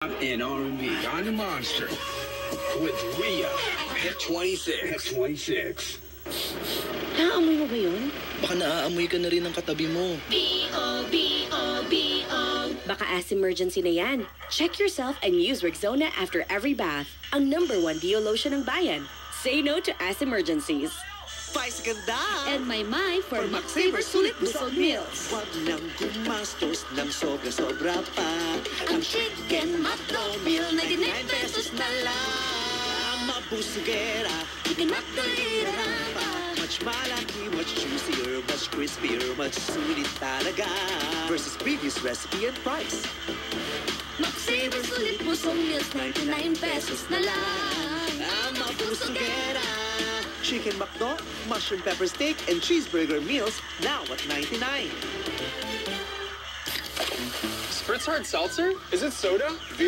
And R&B on the Monster with Rhea. Hit 26. Hit 26. Naamoy mo ba yun? Baka naaamoy ka na rin ng katabi mo. B-O-B-O-B-O. Baka as emergency na yan. Check yourself and use Rexona after every bath. Ang #1 Deo lotion ng bayan. Say no to as emergencies. Vice ganda! And my for Max Saver Sulit Busog Meals. Huwag lang gumastos ng sobra-sobra pa. Ang chicken McDo meal, 99 pesos na lang. Mabusugera, Chicken McDo lira pa. much malaki, much juicier, much crispier, much sulit talaga. Versus previous recipe and price. Max Saver Sulit Busog Meals, 99 pesos na lang. Mabusugera! Chicken McDo, mushroom pepper steak, and cheeseburger meals now at 99. Spritz Hard Seltzer? Is it soda? Beer?